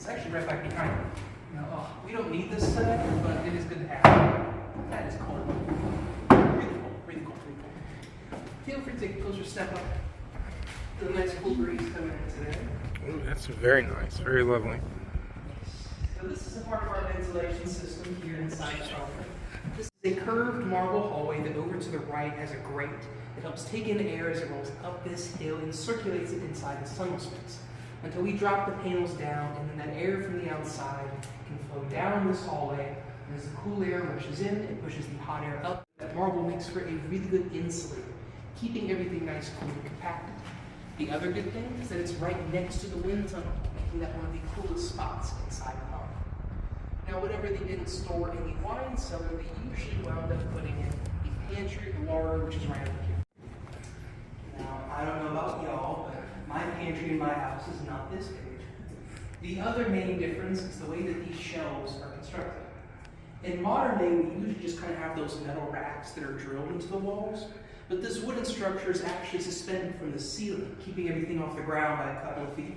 It's actually right back behind me. Now, we don't need this today, but it is good to have. That is cold. Really cold, really cold, really cold. Feel free to take a closer step up. The nice cool breeze coming in today. Ooh, that's very nice, very lovely. So this is a part of our ventilation system here inside the home. This is a curved marble hallway that over to the right has a grate that helps take in air as it rolls up this hill and circulates it inside the tunnel space until we drop the panels down, and then that air from the outside can flow down this hallway, and as the cool air rushes in, it pushes the hot air up. That marble makes for a really good insulator, keeping everything nice, cool, and compacted. The other good thing is that it's right next to the wind tunnel, making that one of the coolest spots inside the home. Now, whenever they didn't store in the wine cellar, they usually wound up putting in the pantry larder, which is right over here. Now, I don't know about y'all, but my pantry in my house is not this big. The other main difference is the way that these shelves are constructed. In modern day, we usually just kind of have those metal racks that are drilled into the walls, but this wooden structure is actually suspended from the ceiling, keeping everything off the ground by a couple of feet.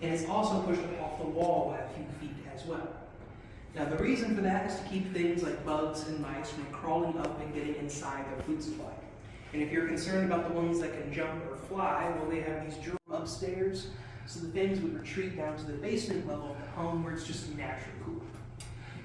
And it's also pushed off the wall by a few feet as well. Now, the reason for that is to keep things like bugs and mice from crawling up and getting inside their food supply. And if you're concerned about the ones that can jump or fly, well, they have these drawers upstairs, so the things would retreat down to the basement level of the home where it's just naturally cool.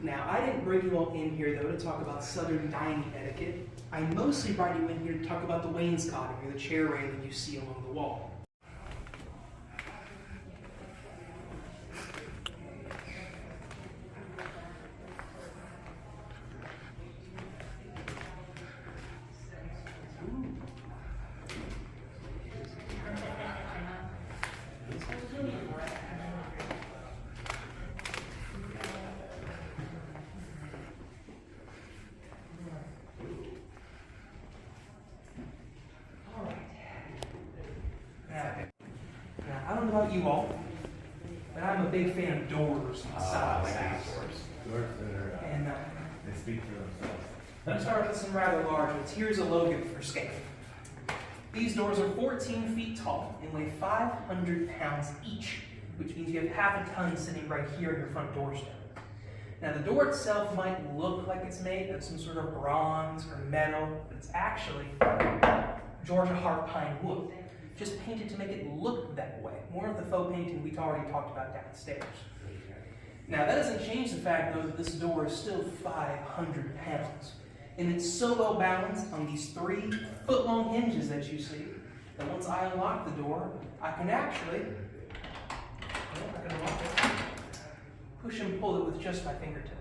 Now, I didn't bring you all in here, though, to talk about Southern dining etiquette. I mostly brought you in here to talk about the wainscoting, or the chair railing you see along the wall. Now, I don't know about you all, but I'm a big fan of doors inside the house. Doors that are, And they speak for themselves. let's start with some rather large ones. Here's a Logan for scale. These doors are 14 feet tall and weigh 500 pounds each, which means you have half a ton sitting right here on your front doorstep. Now, the door itself might look like it's made of some sort of bronze or metal, but it's actually Georgia heart pine wood, just painted to make it look that way. More of the faux painting we've already talked about downstairs. Now, that doesn't change the fact, though, that this door is still 500 pounds. And it's so well balanced on these 3-foot-long hinges that you see, that once I unlock the door, I can actually, unlock it, push and pull it with just my fingertip.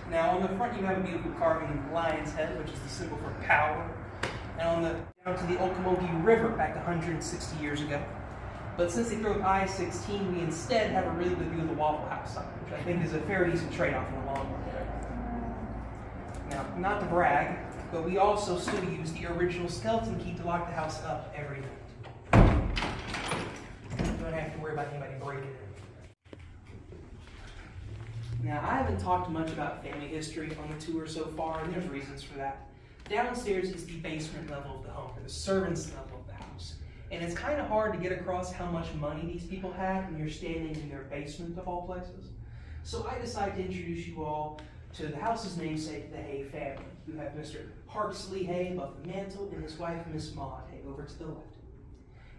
Now, on the front, you have a beautiful carving of the lion's head, which is the symbol for power. And on the down to the Okmulgee River back 160 years ago. But since they broke I-16, we instead have a really good view of the Waffle House sign, which I think is a fairly decent trade-off in the long run. Now, not to brag, but we also still use the original skeleton key to lock the house up every night. You don't have to worry about anybody breaking it. Now, I haven't talked much about family history on the tour so far, and there's reasons for that. Downstairs is the basement level of the home, or the servants' level of the house. And it's kind of hard to get across how much money these people had when you're standing in their basement of all places. So I decided to introduce you all to the house's namesake, the Hay family. You have Mr. Harksley Hay above the mantle and his wife, Miss Maud Hay, over to the left.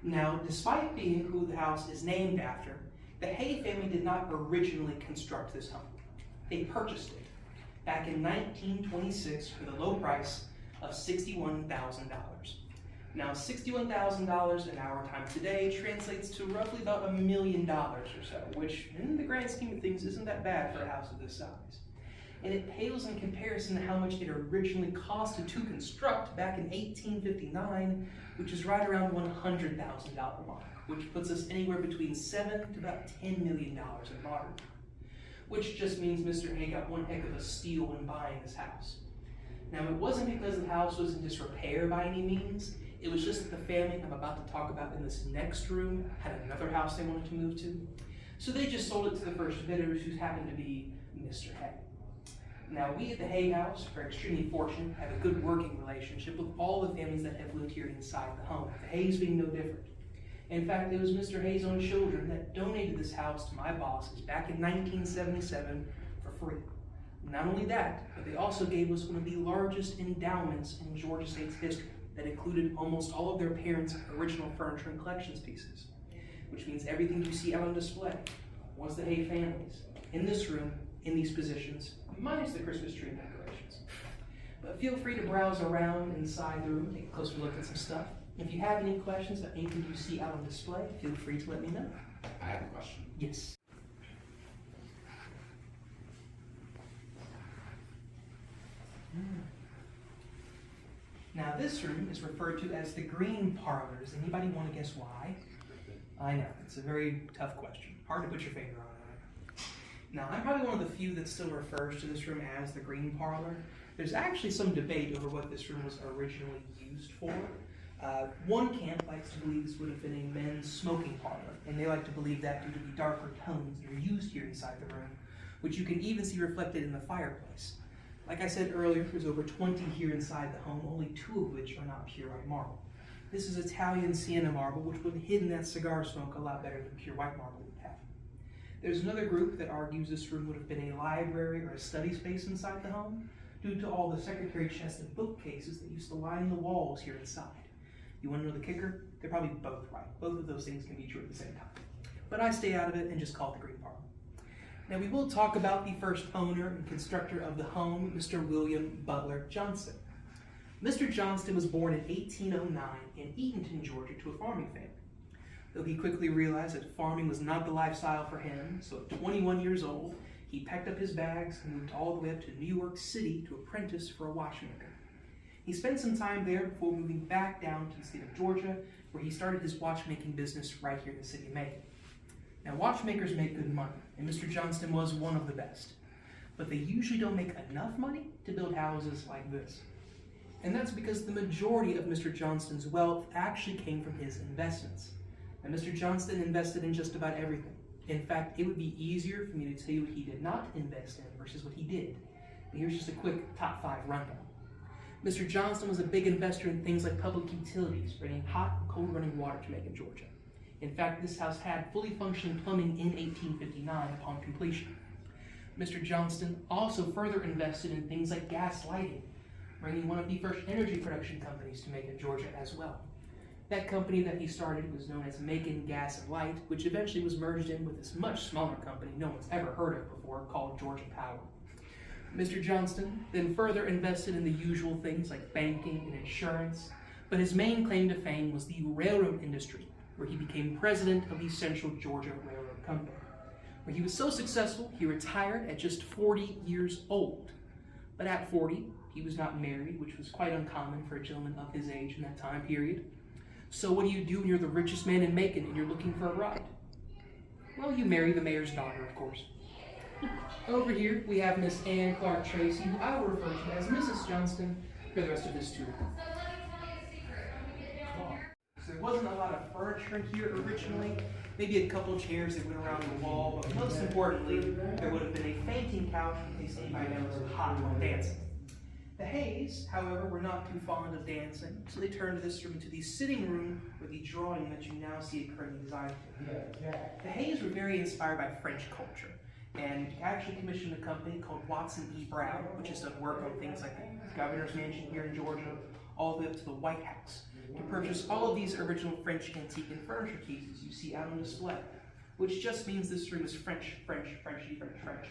Now, despite being who the house is named after, the Hay family did not originally construct this home. They purchased it back in 1926 for the low price of $61,000. Now, $61,000 in our time today translates to roughly about $1 million or so, which in the grand scheme of things isn't that bad for a house of this size. And it pales in comparison to how much it originally costed to construct back in 1859, which is right around the $100,000 mark, which puts us anywhere between $7 to about $10 million in modern time. Which just means Mr. Hay got one heck of a steal when buying this house. Now, it wasn't because the house was in disrepair by any means. It was just that the family I'm about to talk about in this next room had another house they wanted to move to. So they just sold it to the first bidders, who happened to be Mr. Hay. Now, we at the Hay House are extremely fortunate to have a good working relationship with all the families that have lived here inside the home, the Hayes being no different. In fact, it was Mr. Hayes' own children that donated this house to my bosses back in 1977 for free. Not only that, but they also gave us one of the largest endowments in Georgia State's history that included almost all of their parents' original furniture and collections pieces, which means everything you see out on display was the Hay families, in this room, in these positions, minus the Christmas tree decorations. But feel free to browse around inside the room, take a closer look at some stuff. If you have any questions about anything you see out on display, feel free to let me know. I have a question. Yes. Now this room is referred to as the green parlor. Does anybody want to guess why? I know, it's a very tough question. Hard to put your finger on it. Now, I'm probably one of the few that still refers to this room as the green parlor. There's actually some debate over what this room was originally used for. One camp likes to believe this would have been a men's smoking parlor, and they like to believe that due to the darker tones that are used here inside the room, which you can even see reflected in the fireplace. Like I said earlier, there's over 20 here inside the home, only 2 of which are not pure white marble. This is Italian sienna marble, which would have hidden that cigar smoke a lot better than pure white marble would have. There's another group that argues this room would have been a library or a study space inside the home, due to all the secretary chests and bookcases that used to line the walls here inside. You want to know the kicker? They're probably both right. Both of those things can be true at the same time. But I stay out of it and just call it the green parlor. Now we will talk about the first owner and constructor of the home, Mr. William Butler Johnston. Mr. Johnston was born in 1809 in Eatonton, Georgia, to a farming family. Though he quickly realized that farming was not the lifestyle for him, so at 21 years old, he packed up his bags and moved all the way up to New York City to apprentice for a watchmaker. He spent some time there before moving back down to the state of Georgia, where he started his watchmaking business right here in the city of Macon. Now, watchmakers make good money, and Mr. Johnston was one of the best. But they usually don't make enough money to build houses like this. And that's because the majority of Mr. Johnston's wealth actually came from his investments. And Mr. Johnston invested in just about everything. In fact, it would be easier for me to tell you what he did not invest in versus what he did. And here's just a quick top 5 rundown. Mr. Johnston was a big investor in things like public utilities, bringing hot and cold running water to Macon, Georgia. In fact, this house had fully functioning plumbing in 1859 upon completion. Mr. Johnston also further invested in things like gas lighting, bringing one of the first energy production companies to Macon, Georgia as well. That company that he started was known as Macon Gas and Light, which eventually was merged in with this much smaller company no one's ever heard of before called Georgia Power. Mr. Johnston then further invested in the usual things like banking and insurance, but his main claim to fame was the railroad industry, where he became president of the Central Georgia Railroad Company. Where he was so successful, he retired at just 40 years old. But at 40, he was not married, which was quite uncommon for a gentleman of his age in that time period. So what do you do when you're the richest man in Macon and you're looking for a bride? Well, you marry the mayor's daughter, of course. Over here, we have Miss Anne Clark Tracy, who I will refer to as Mrs. Johnston for the rest of this tour. So there wasn't a lot of furniture in here originally, maybe a couple chairs that went around the wall, but most importantly, there would have been a fainting couch in case anybody was hot while dancing. The Hayes, however, were not too fond of dancing, so they turned this room into the sitting room with the drawing that you now see a currently designed for. The Hayes were very inspired by French culture, and actually commissioned a company called Watson E. Brown, which has done work on things like the governor's mansion here in Georgia, all the way up to the White House, to purchase all of these original French antique and furniture pieces you see out on display, which just means this room is French, French, Frenchy, French, French.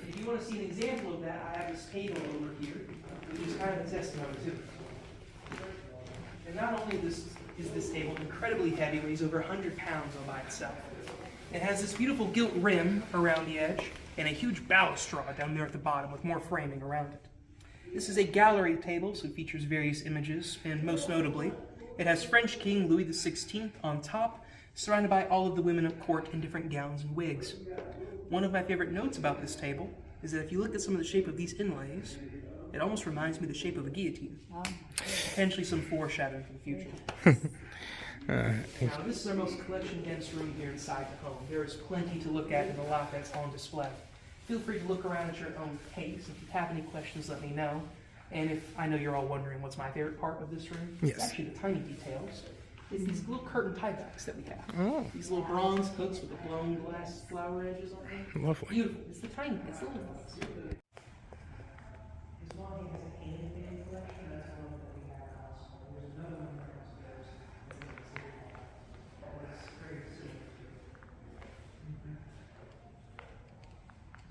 If you want to see an example of that, I have this table over here, which is kind of a testimony too. And not only is this table incredibly heavy, weighs over 100 pounds all by itself. It has this beautiful gilt rim around the edge and a huge balustrade down there at the bottom with more framing around it. This is a gallery table, so it features various images, and most notably, it has French King Louis XVI on top, surrounded by all of the women of court in different gowns and wigs. One of my favorite notes about this table is that if you look at some of the shape of these inlays, it almost reminds me of the shape of a guillotine. Potentially some foreshadowing for the future. Now, this is our most collection-dense room here inside the home. There is plenty to look at in the lot that's on display. Feel free to look around at your own pace. If you have any questions, let me know. And if I know you're all wondering what's my favorite part of this room, Yes. it's actually the tiny details. It's these little curtain tiebacks that we have. Oh, These little bronze hooks with the blown glass flower edges on them. lovely. Beautiful. It's the tiny, it's the little ones. As long as it has a hand-painted collection, that's one that we have in house. There's another one downstairs. That was very similar to it.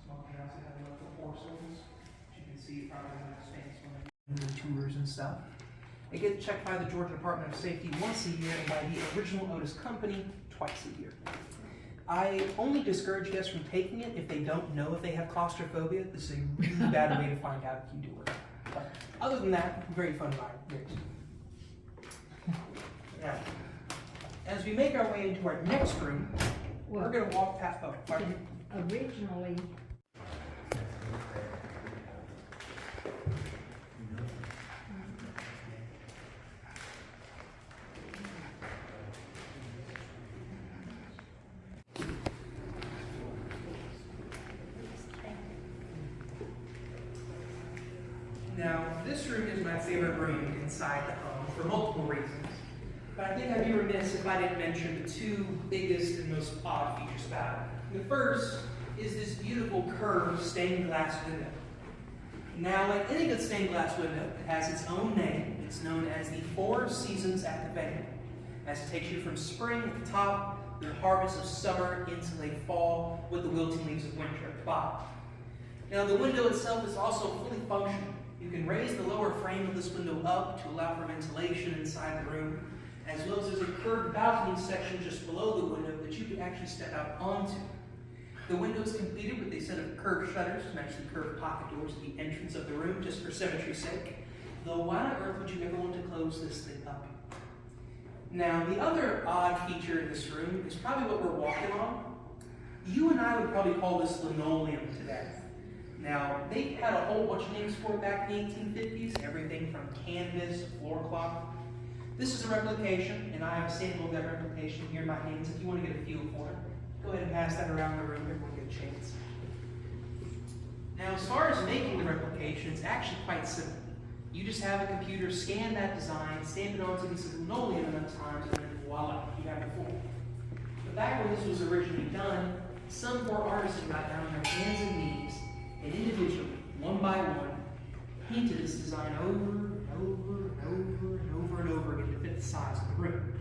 Small house that have local porcelains. As you can see, probably in the space when they do tours and stuff. They get checked by the Georgia Department of Safety once a year and by the original Otis Company twice a year. I only discourage guests from taking it if they don't know if they have claustrophobia. This is a really bad way to find out if you do or not. But other than that, very fun ride. Now, as we make our way into our next room, we're going to walk past. Oh, pardon. Originally, Now, this room is my favorite room inside the home for multiple reasons. But I think I'd be remiss if I didn't mention the two biggest and most odd features about it. The first is this beautiful curved stained glass window. Now, like any good stained glass window, it has its own name. It's known as the Four Seasons at the Venue, as it takes you from spring at the top, the harvest of summer, into late fall, with the wilting leaves of winter at the bottom. Now, the window itself is also fully functional. You can raise the lower frame of this window up to allow for ventilation inside the room, as well as there's a curved balcony section just below the window that you can actually step out onto. The window is completed with a set of curved shutters to match the curved pocket doors at the entrance of the room, just for symmetry's sake. Though why on earth would you ever want to close this thing up? Now, the other odd feature in this room is probably what we're walking on. You and I would probably call this linoleum today. Now, they had a whole bunch of names for it back in the 1850s, everything from canvas to floor cloth. This is a replication, and I have a sample of that replication here in my hands if you want to get a feel for it. Go ahead and pass that around the room, everyone get a chance. Now, as far as making the replication, it's actually quite simple. You just have a computer scan that design, stamp it onto this linoleum enough times, and then voila, you have the form. But back when this was originally done, some poor artisan got down on their hands and knees and individually, one by one, painted this design over and over and over and over and over again to fit the size of the room.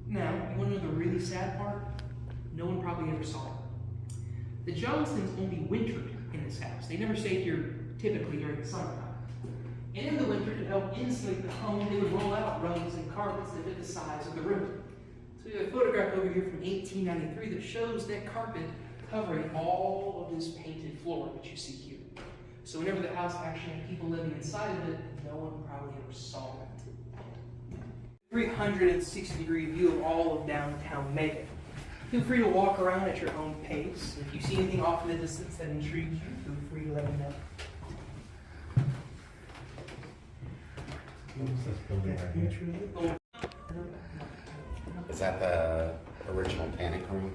Now, you want to know the really sad part? No one probably ever saw it. The Johnstons only wintered in this house. They never stayed here typically during the summertime. And in the winter, to help insulate the home, they would roll out rugs and carpets that fit the size of the room. So we have a photograph over here from 1893 that shows that carpet covering all of this painted floor that you see here. So whenever the house actually had people living inside of it, no one probably ever saw it. 360-degree view of all of downtown Macon. Feel free to walk around at your own pace. If you see anything off in the distance that intrigues you, feel free to let me know. What's this building right here? Is that the original panic room?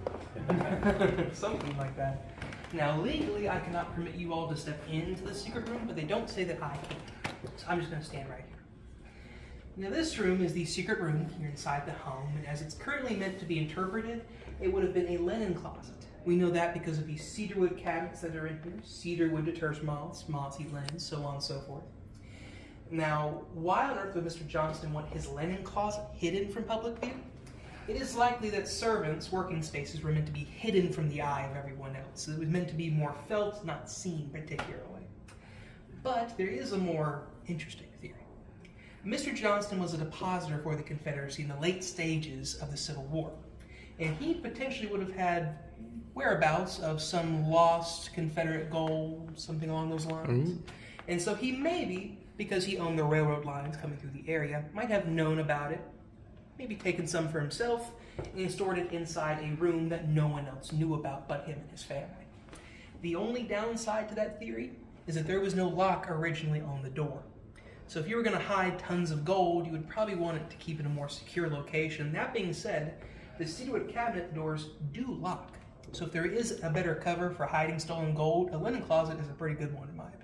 Something like that. Now, legally, I cannot permit you all to step into the secret room, but they don't say that I can't. So I'm just going to stand right here. Now, this room is the secret room here inside the home, and as it's currently meant to be interpreted, it would have been a linen closet. We know that because of these cedarwood cabinets that are in here. Cedarwood deters moths, moths eat linen, so on and so forth. Now, why on earth would Mr. Johnston want his linen closet hidden from public view? It is likely that servants' working spaces were meant to be hidden from the eye of everyone else. It was meant to be more felt, not seen particularly. But there is a more interesting theory. Mr. Johnston was a depositor for the Confederacy in the late stages of the Civil War, and he potentially would have had whereabouts of some lost Confederate gold, something along those lines. And so he maybe, because he owned the railroad lines coming through the area, might have known about it, maybe taken some for himself, and stored it inside a room that no one else knew about but him and his family. The only downside to that theory is that there was no lock originally on the door. So if you were going to hide tons of gold, you would probably want it to keep in a more secure location. That being said, the cedarwood cabinet doors do lock. So if there is a better cover for hiding stolen gold, a linen closet is a pretty good one in my opinion.